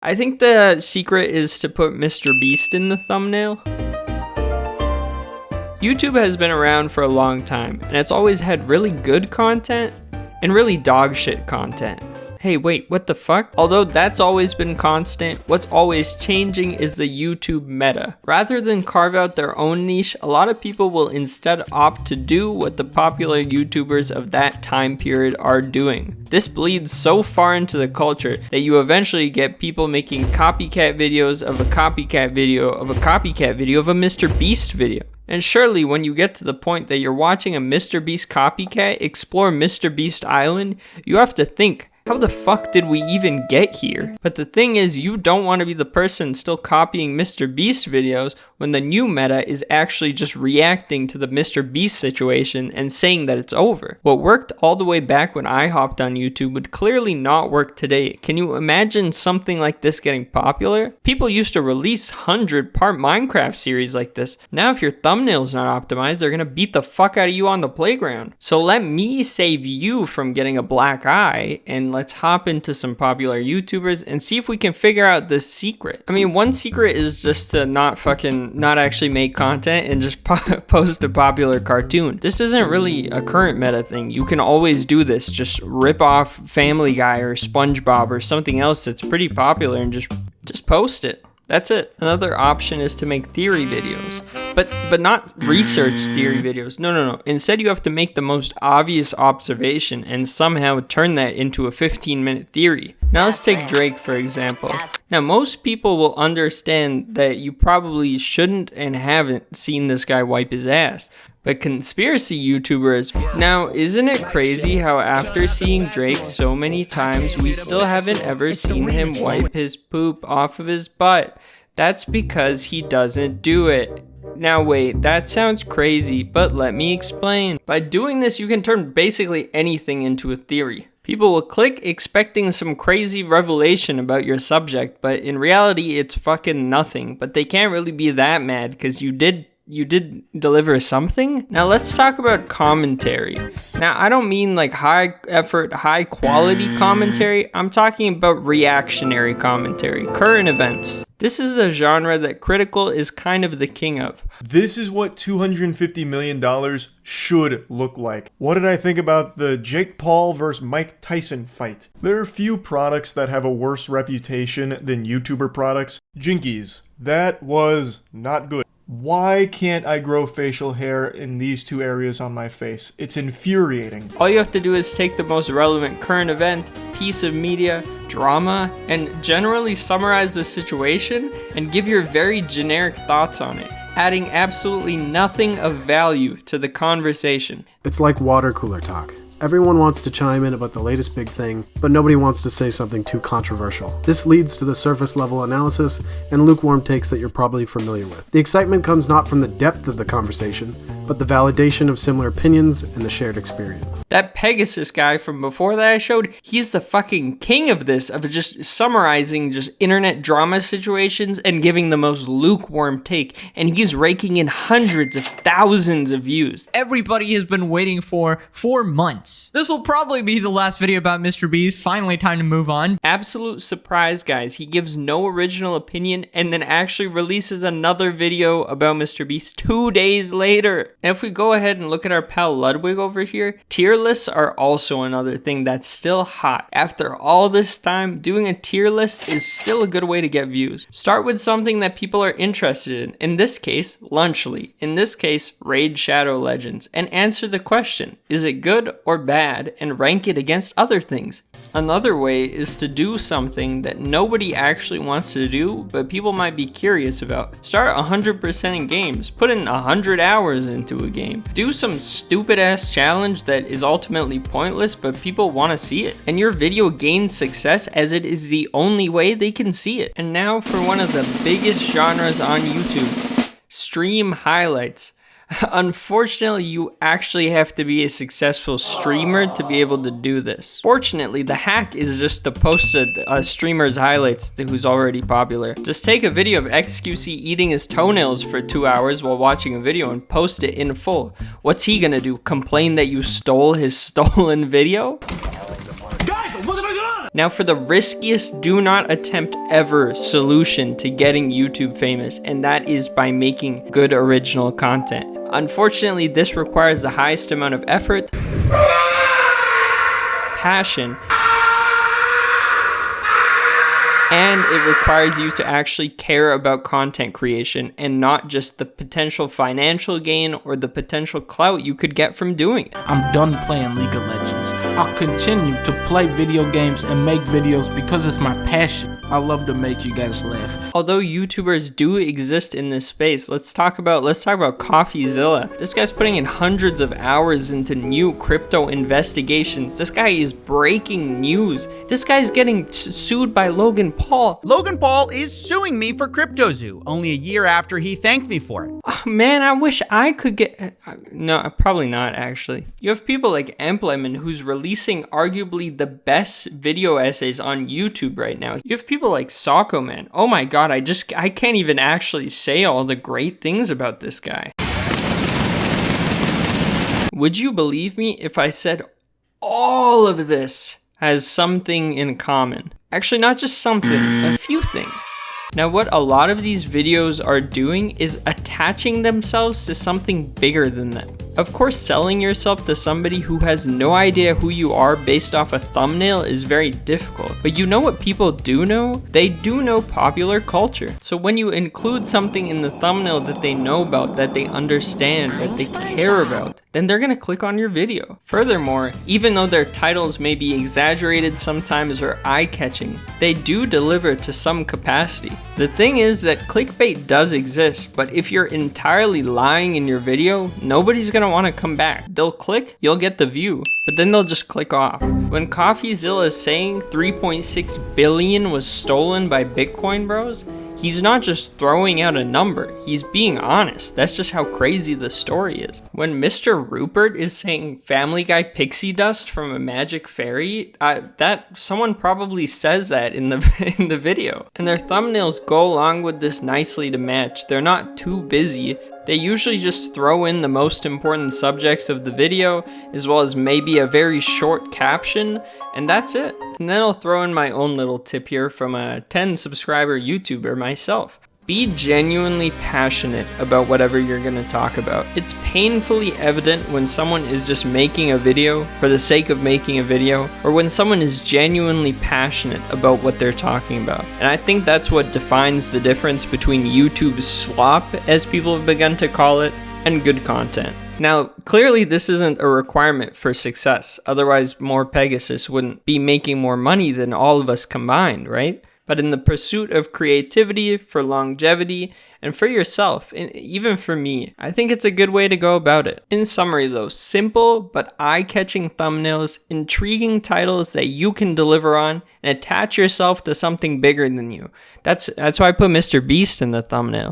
I think the secret is to put MrBeast in the thumbnail. YouTube has been around for a long time, and it's always had really good content and really dog shit content. Hey, wait, what the fuck? Although that's always been constant, what's always changing is the YouTube meta. Rather than carve out their own niche, a lot of people will instead opt to do what the popular YouTubers of that time period are doing. This bleeds so far into the culture that you eventually get people making copycat videos of a copycat video of a copycat video of a MrBeast video. And surely when you get to the point that you're watching a MrBeast copycat explore MrBeast Island, you have to think, how the fuck did we even get here? But the thing is, you don't want to be the person still copying MrBeast videos when the new meta is actually just reacting to the MrBeast situation and saying that it's over. What worked all the way back when I hopped on YouTube would clearly not work today. Can you imagine something like this getting popular? People used to release 100-part Minecraft series like this. Now if your thumbnail's not optimized, they're gonna beat the fuck out of you on the playground. So let me save you from getting a black eye, and let's hop into some popular YouTubers and see if we can figure out this secret. I mean, one secret is just to not actually make content and just post a popular cartoon. This isn't really a current meta thing. You can always do this. Just rip off Family Guy or SpongeBob or something else that's pretty popular and just post it. That's it. Another option is to make theory videos, but not research theory videos. No. Instead, you have to make the most obvious observation and somehow turn that into a 15-minute theory. Now let's take Drake, for example. Now, most people will understand that you probably shouldn't and haven't seen this guy wipe his ass. But conspiracy YouTubers, now isn't it crazy how after seeing Drake so many times, we still haven't ever seen him wipe his poop off of his butt? That's because he doesn't do it. Now wait, that sounds crazy, but let me explain. By doing this, you can turn basically anything into a theory. People will click expecting some crazy revelation about your subject, but in reality, it's fucking nothing. But they can't really be that mad because you did deliver something? Now let's talk about commentary. Now I don't mean like high effort, high quality commentary. I'm talking about reactionary commentary, current events. This is the genre that Critical is kind of the king of. This is what $250 million should look like. What did I think about the Jake Paul versus Mike Tyson fight? There are few products that have a worse reputation than YouTuber products. Jinkies. That was not good. Why can't I grow facial hair in these two areas on my face? It's infuriating. All you have to do is take the most relevant current event, piece of media, drama, and generally summarize the situation and give your very generic thoughts on it, adding absolutely nothing of value to the conversation. It's like water cooler talk. Everyone wants to chime in about the latest big thing, but nobody wants to say something too controversial. This leads to the surface level analysis and lukewarm takes that you're probably familiar with. The excitement comes not from the depth of the conversation, but the validation of similar opinions and the shared experience. That Pegasus guy from before that I showed, he's the fucking king of this, of just summarizing just internet drama situations and giving the most lukewarm take, and he's raking in hundreds of thousands of views. Everybody has been waiting for 4 months. This will probably be the last video about MrBeast. Finally, time to move on. Absolute surprise, guys. He gives no original opinion and then actually releases another video about MrBeast 2 days later. Now, if we go ahead and look at our pal Ludwig over here, tier lists are also another thing that's still hot. After all this time, doing a tier list is still a good way to get views. Start with something that people are interested in. In this case, Lunchly. In this case, Raid Shadow Legends. And answer the question, is it good or bad, and rank it against other things. Another way is to do something that nobody actually wants to do, but people might be curious about. Start 100% in games. Put in 100 hours into a game. Do some stupid ass challenge that is ultimately pointless, but people want to see it. And your video gains success as it is the only way they can see it. And now for one of the biggest genres on YouTube, stream highlights. Unfortunately, you actually have to be a successful streamer to be able to do this. Fortunately, the hack is just to post a streamer's highlights who's already popular. Just take a video of XQC eating his toenails for 2 hours while watching a video and post it in full. What's he gonna do? Complain that you stole his stolen video? Guys, what have I done? Now for the riskiest do not attempt ever solution to getting YouTube famous, and that is by making good original content. Unfortunately, this requires the highest amount of effort, passion, and it requires you to actually care about content creation and not just the potential financial gain or the potential clout you could get from doing it. I'm done playing League of Legends. I'll continue to play video games and make videos because it's my passion. I love to make you guys laugh. Although YouTubers do exist in this space, let's talk about CoffeeZilla. This guy's putting in hundreds of hours into new crypto investigations. This guy is breaking news. This guy's getting sued by Logan Paul. Logan Paul is suing me for CryptoZoo, only a year after he thanked me for it. Oh, man, I wish I could get... No, probably not, actually. You have people like Empleman, who's releasing arguably the best video essays on YouTube right now. You have people like Sockoman. Oh my god, I can't even actually say all the great things about this guy. Would you believe me if I said all of this has something in common? Actually, not just something, a few things. Now, what a lot of these videos are doing is attaching themselves to something bigger than them. Of course, selling yourself to somebody who has no idea who you are based off a thumbnail is very difficult. But you know what people do know? They do know popular culture. So when you include something in the thumbnail that they know about, that they understand, that they care about, then they're gonna click on your video. Furthermore, even though their titles may be exaggerated sometimes or eye-catching, they do deliver to some capacity. The thing is that clickbait does exist, but if you're entirely lying in your video, nobody's gonna want to come back. They'll click, you'll get the view, but then they'll just click off. When CoffeeZilla is saying 3.6 billion was stolen by Bitcoin bros, he's not just throwing out a number, he's being honest. That's just how crazy the story is. When Mr. Rupert is saying Family Guy pixie dust from a magic fairy, that someone probably says that in the video. And their thumbnails go along with this nicely to match. They're not too busy. They usually just throw in the most important subjects of the video, as well as maybe a very short caption, and that's it. And then I'll throw in my own little tip here from a 10 subscriber YouTuber myself. Be genuinely passionate about whatever you're gonna talk about. It's painfully evident when someone is just making a video for the sake of making a video, or when someone is genuinely passionate about what they're talking about. And I think that's what defines the difference between YouTube's slop, as people have begun to call it, and good content. Now, clearly this isn't a requirement for success, otherwise more Pegasus wouldn't be making more money than all of us combined, right? But in the pursuit of creativity, for longevity, and for yourself, and even for me, I think it's a good way to go about it. In summary though, simple but eye-catching thumbnails, intriguing titles that you can deliver on, and attach yourself to something bigger than you. That's why I put MrBeast in the thumbnail.